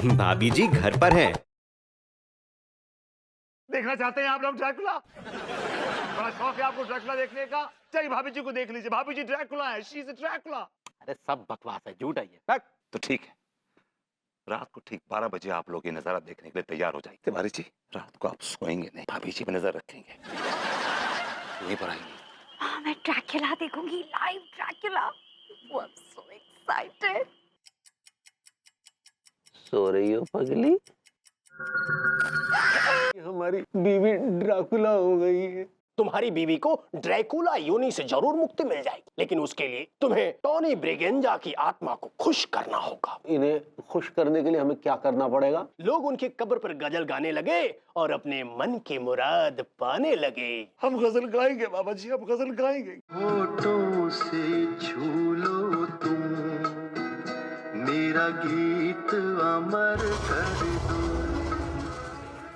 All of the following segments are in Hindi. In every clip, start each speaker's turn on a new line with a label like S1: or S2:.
S1: भाभी जी घर पर हैं।
S2: देखना चाहते हैं आप लोग ड्रैकुला? बड़ा शौक है आपको ड्रैकुला देखने का? चलिए भाभी जी को देख लीजिए, भाभी जी ड्रैकुला है, शी इज ड्रैकुला।
S3: अरे सब बकवास है, झूठ है ये। बस।
S4: तो ठीक है, रात को ठीक 12 बजे आप लोग ये नजारा देखने के लिए तैयार हो जाइए। तिवारी जी, रात को आप सोएंगे नहीं, भाभी जी पे नजर रखेंगे, यहीं पर आएंगे।
S5: हाँ, मैं ड्रैकुला देखूंगी, live Dracula. I am so excited.
S3: सो रही हो पगली? हमारी बीवी ड्राकुला हो गई है।
S6: तुम्हारी बीवी को ड्रैकुला योनि से जरूर मुक्ति मिल जाएगी, लेकिन उसके लिए तुम्हें टोनी ब्रिगेंजा की आत्मा को खुश करना होगा।
S3: इन्हें खुश करने के लिए हमें क्या करना पड़ेगा?
S6: लोग उनकी कब्र पर गजल गाने लगे और अपने मन की मुराद पाने लगे।
S2: हम गजल गाएंगे बाबा जी, हम गजल गाएंगे।
S7: होठों से छू लो तुम, मेरा गीत अमर कर दो।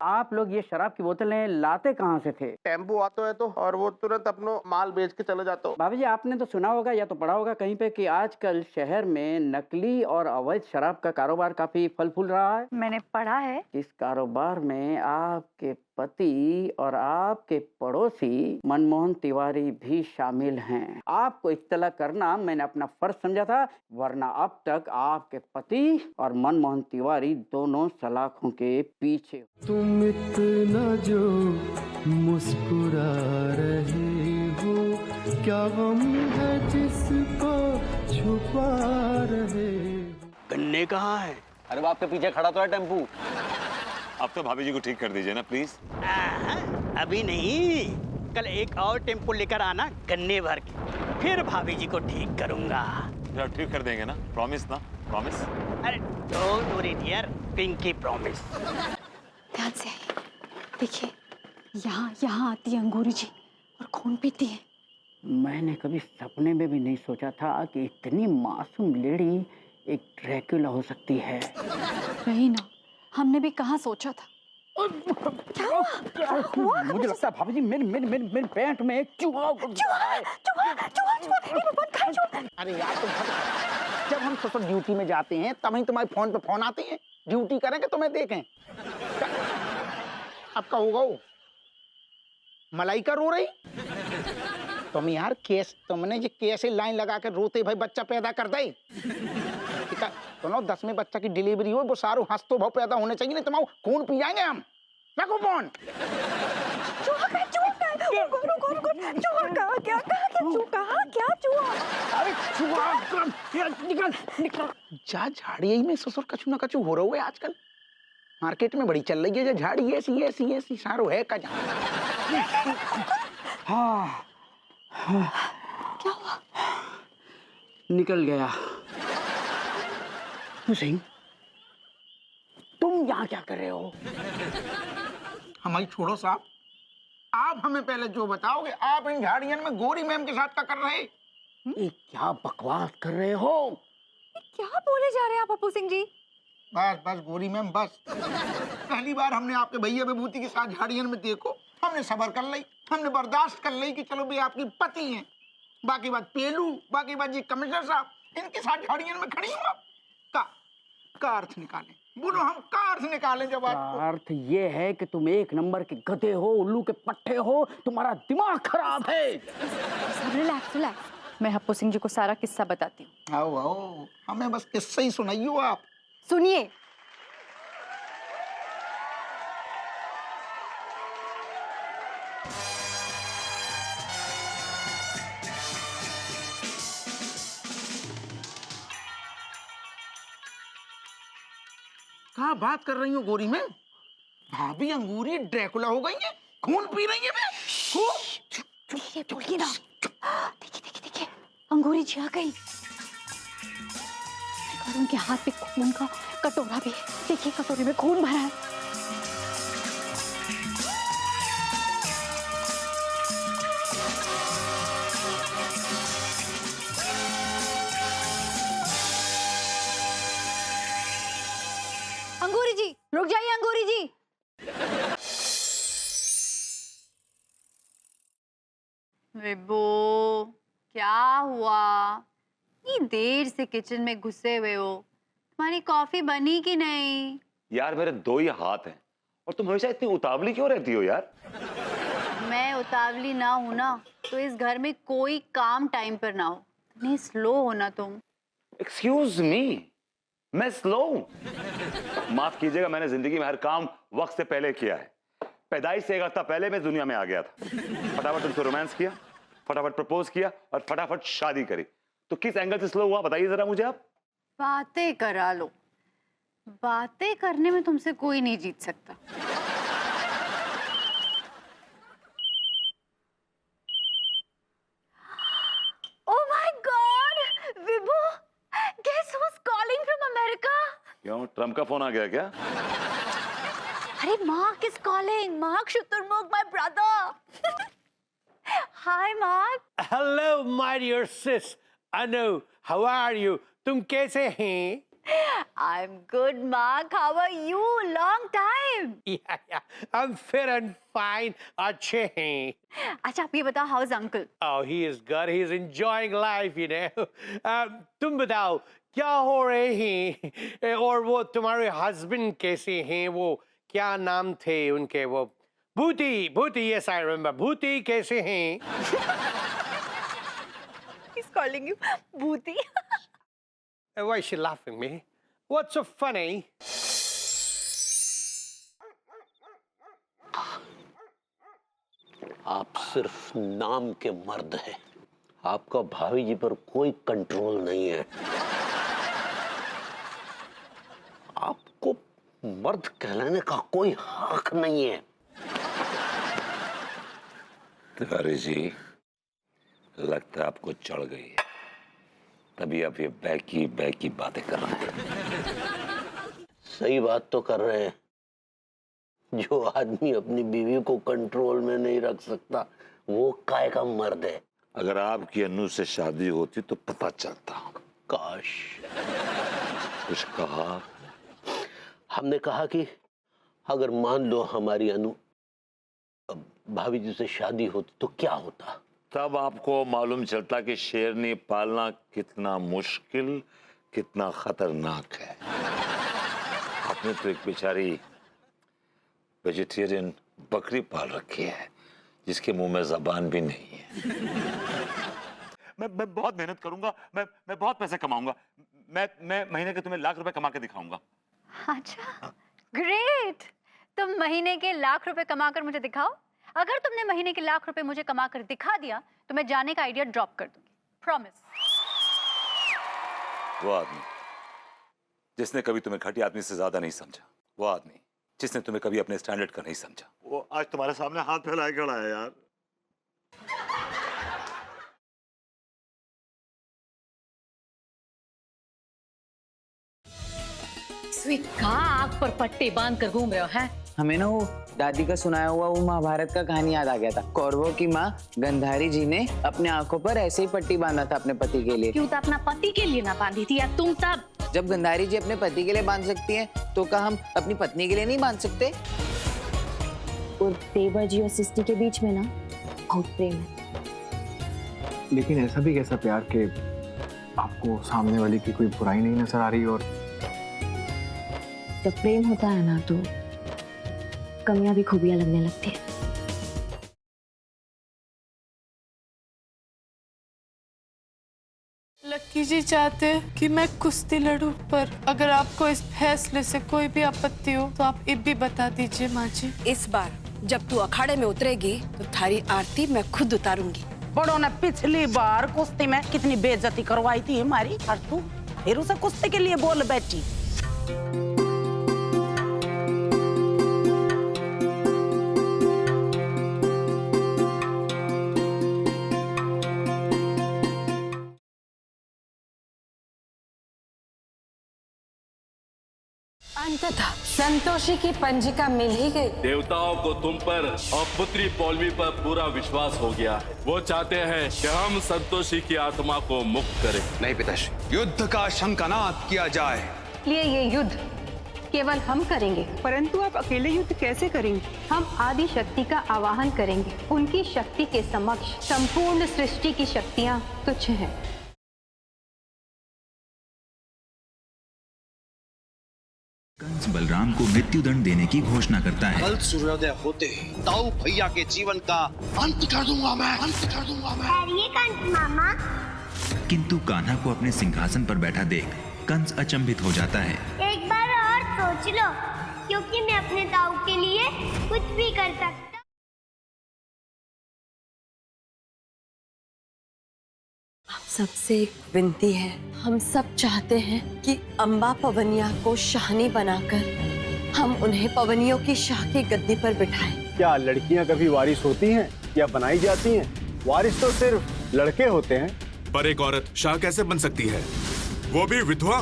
S8: आप लोग ये शराब की बोतलें लाते कहाँ से थे?
S9: टेम्पो आता है तो, और वो तुरंत अपनो माल बेच के चले जाते हो।
S8: भाभी जी, आपने तो सुना होगा या तो पढ़ा होगा कहीं पे कि आजकल शहर में नकली और अवैध शराब का कारोबार काफी फल फूल रहा है।
S5: मैंने पढ़ा है।
S8: इस कारोबार में आपके पति और आपके पड़ोसी मनमोहन तिवारी भी शामिल हैं। आपको इत्तला करना मैंने अपना फर्ज समझा था, वरना अब तक आपके पति और मनमोहन तिवारी दोनों सलाखों के पीछे।
S7: तुम इतना जो मुस्कुरा रहे हो, क्या गम है जिसको छुपा रहे हो।
S6: गन्ने कहाँ है?
S3: अरे वो आपके पीछे खड़ा तो है टेम्पू।
S4: आप तो भाभी जी को ठीक कर दीजिए ना प्लीज।
S6: अभी नहीं, कल एक और टेम्पो लेकर आना गन्ने भर के, फिर भाभी जी को ठीक करूंगा।
S4: आप ठीक कर देंगे ना? प्रॉमिस ना? प्रॉमिस?
S6: अरे don't worry dear, pinky promise.
S5: ध्यान से देखिए, यहाँ यहाँ आती है अंगूरी जी और खून पीती है।
S8: मैंने कभी सपने में भी नहीं सोचा था कि इतनी मासूम लेडी एक ड्रैकुला हो सकती है।
S5: वही ना, हमने भी कहाँ सोचा था। क्या हुआ?
S8: मुझे लगता है भाभी जी मेरे पेट में एक चूहा
S9: अरे यार तुम जब हम ससुर ड्यूटी में जाते हैं तब ही तुम्हारे फोन पे फोन आते हैं, ड्यूटी करें कि तुम्हें देखें। अब का होगा वो मलाइका रो रही। तुम यार केस, तुमने ये कैसे लाइन लगा के रोते भाई बच्चा पैदा कर दे। ठीक है, सुनो 10वें बच्चा की डिलीवरी हो, वो सारू हंसतो भाव पैदा होने चाहिए, नहीं तुम्हारा खून पी जाएंगे हम। रखो फोन।
S8: निकल।
S9: जा झाड़ी में ससुर कछु ना कछु हो रहा है आजकल। मार्केट में बड़ी चल रही है जो झाड़ी ऐसी सारो है का।
S8: हाँ,
S5: क्या हुआ?
S8: निकल गया। हुसैन, तुम यहाँ क्या कर रहे हो?
S9: हमारी छोड़ो साहब, आप हमें पहले जो बताओगे, आप इन झाड़ियन में गोरी मैम के साथ क्या कर रहे?
S8: ये क्या बकवास कर रहे हो?
S5: क्या बोले जा रहे हैं आप अपू सिंह जी?
S9: बस गोरी मैम बस। पहली बार हमने आपके भैया विभूति के साथ झाड़ियन में देखो, हमने सब्र कर ली, हमने बर्दाश्त कर ली कि चलो भाई आपकी पति हैं। बाकी बात पेलू, बाकी बात जी कमिश्नर साहब, इनके साथ झाड़ियन में खड़ी हूँ। का अर्थ निकालें, बोलो हम का अर्थ निकालें? जब
S8: अर्थ ये है कि तुम एक नंबर के गधे हो, उल्लू के पट्टे हो, तुम्हारा दिमाग खराब है।
S5: रिलैक्स, मैं अपू सिंह जी को सारा किस्सा बताती हूँ।
S9: आओ, हमें बस किस्सा ही सुनाइयो आप।
S5: सुनिए।
S9: क्या बात कर रही हो गोरी में? भाभी अंगूरी ड्रैकुला हो गई है, खून पी रही है।
S5: धीरे बोलिए ना। देखिए, अंगूरी जी आ गई और उनके हाथ में खून का कटोरा भी है। देखिए, कटोरे में खून भरा है। अंगूरी जी, रुक जाइए अंगूरी जी।
S10: विभू, क्या हुआ? इतनी देर से किचन में घुसे हुए हो, तुम्हारी कॉफी बनी कि नहीं?
S4: यार मेरे 2 ही हाथ हैं और तुम हमेशा इतनी उतावली क्यों रहती हो यार?
S10: मैं उतावली ना हूं ना तो इस घर में कोई काम टाइम पर ना हो। नहीं स्लो हो ना तुम।
S4: एक्सक्यूज मी, मैं स्लो हूं? माफ कीजिएगा, मैंने जिंदगी में हर काम वक्त से पहले किया है। पैदाइश से 1 हफ्ता पहले मैं दुनिया में आ गया था। फटाफट तुमसे रोमांस किया, फटाफट प्रपोज किया और फटाफट शादी करी। तो किस एंगल से स्लो हुआ बताइए जरा मुझे आप।
S10: बातें करा लो, बातें करने में तुमसे कोई नहीं जीत सकता। Oh my God, Vibhu, guess who's calling from America?
S4: क्यों, ट्रम्प का फोन आ गया क्या?
S10: अरे Mark is calling. Mark Shuturmukh, my brother. Hi Mark.
S6: Hello, my dear sis. Anu, how are you? तुम कैसे हैं?
S10: I'm good, Mark. How are you? Long time.
S6: Yeah, I'm fit and fine. अच्छे हैं.
S10: अच्छा आप ये बताओ, how's uncle?
S6: Oh, he is good. He's enjoying life, you know. तुम बताओ क्या हो रहे हैं? और वो तुम्हारे husband कैसे हैं? वो क्या नाम थे उनके? वो भूती, yes I remember. भूती कैसे हैं?
S10: He's calling you Bhuti.
S6: Why is she laughing me? What's so funny?
S3: आप सिर्फ नाम के मर्द हैं। आपका भाभी जी पर कोई कंट्रोल नहीं है। आपको मर्द कहलाने का कोई हक नहीं है।
S4: तिवारी जी, लगता है आपको चढ़ गई है, तभी आप ये बैकी बातें कर रहे हैं।
S3: सही बात तो कर रहे हैं। जो आदमी अपनी बीवी को कंट्रोल में नहीं रख सकता वो काय का मर्द है।
S4: अगर आपकी अनु से शादी होती तो पता चलता।
S3: काश।
S4: कुछ कहा?
S3: हमने कहा कि अगर मान लो हमारी अनु भाभी जी से शादी होती तो क्या होता।
S4: तब आपको मालूम चलता कि शेरनी पालना कितना मुश्किल, कितना खतरनाक है। आपने तो एक बेचारी वेजिटेरियन बकरी पाल रखी है जिसके मुंह में जबान भी नहीं है। मैं बहुत मेहनत करूंगा, मैं बहुत पैसे कमाऊंगा। मैं महीने के तुम्हें लाख रुपए कमा के दिखाऊंगा।
S10: अच्छा, ग्रेट। तुम महीने के लाख रुपए कमाकर मुझे दिखाओ। अगर तुमने महीने के लाख रुपए मुझे कमाकर दिखा दिया तो मैं जाने का आइडिया ड्रॉप कर दूंगी। प्रॉमिस।
S4: वो आदमी जिसने कभी तुम्हें घटिया आदमी से ज्यादा नहीं समझा, वो आदमी जिसने तुम्हें कभी अपने स्टैंडर्ड का नहीं समझा, वो आज तुम्हारे सामने हाथ फैलाए खड़ा है यार।
S1: स्वीट, कहाँ आग पर पट्टे बांध कर घूम रहे हो हैं?
S11: हमें ना वो दादी का सुनाया हुआ वो महाभारत का कहानी याद आ गया था। कौरवों की माँ गंधारी जी ने अपने आंखों पर ऐसे ही पट्टी बांधा था अपने पति के लिए।
S1: क्यों तो अपना पति के लिए ना बांधी थी या तुम तब?
S11: जब गंधारी जी अपने पति के लिए बांध सकती हैं, तो क्या हम अपनी पत्नी के लिए नहीं बांध सकते?
S5: और देवा जी और सृष्टि के बीच में ना बहुत प्रेम है।
S12: लेकिन ऐसा भी कैसा प्यार कि आपको सामने वाले की कोई बुराई नहीं नजर आ रही। और
S5: जब प्रेम होता है ना तो कमियां भी खूबियां लगने लगती है।
S13: लक्की जी चाहते हैं कि मैं कुश्ती लड़ूं, पर अगर आपको इस फैसले से कोई भी आपत्ति हो तो आप ये भी बता दीजिए माँ जी।
S1: इस बार जब तू अखाड़े में उतरेगी तो थारी आरती मैं खुद उतारूंगी।
S14: बड़ों ने पिछली बार कुश्ती में कितनी बेइज्जती करवाई थी हमारी, और तू फिर उसे कुश्ती के लिए बोल बैठी।
S1: अंततः संतोषी की पंजिका मिल ही गई।
S15: देवताओं को तुम पर और पुत्री पौलमी पर पूरा विश्वास हो गया। वो चाहते हैं कि हम संतोषी की आत्मा को मुक्त करें।
S16: नहीं पिताश्री, युद्ध का शंखनाद किया जाए।
S17: इसलिए ये युद्ध केवल हम करेंगे।
S18: परंतु आप अकेले युद्ध कैसे करेंगे?
S17: हम आदि शक्ति का आवाहन करेंगे। उनकी शक्ति के समक्ष संपूर्ण सृष्टि की शक्तियाँ तुच्छ हैं।
S19: कंस बलराम को मृत्युदंड देने की घोषणा करता है।
S20: कल सूर्योदय होते ही ताऊ भैया के जीवन का अंत कर दूंगा मैं, अंत कर दूंगा मैं।
S21: मामा।
S19: किंतु कान्हा को अपने सिंहासन पर बैठा देख कंस अचंभित हो जाता है।
S21: एक बार और सोच लो, क्योंकि मैं अपने ताऊ के लिए कुछ भी कर सकता।
S1: आप सबसे एक विनती है, हम सब चाहते हैं कि अम्बा पवनिया को शाहनी बनाकर हम उन्हें पवनियों की शाह की गद्दी पर बिठाएं।
S12: क्या लड़कियां कभी वारिस होती हैं या बनाई जाती हैं? वारिस तो सिर्फ लड़के होते हैं।
S22: पर एक औरत शाह कैसे बन सकती है, वो भी विधवा?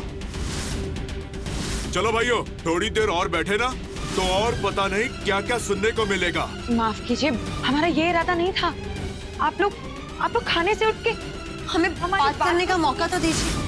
S22: चलो भाइयों, थोड़ी देर और बैठे ना तो और पता नहीं क्या क्या सुनने को मिलेगा।
S5: माफ कीजिए, हमारा ये इरादा नहीं था। आप लोग खाने से उठ के हमें बात करने का मौका तो दीजिए।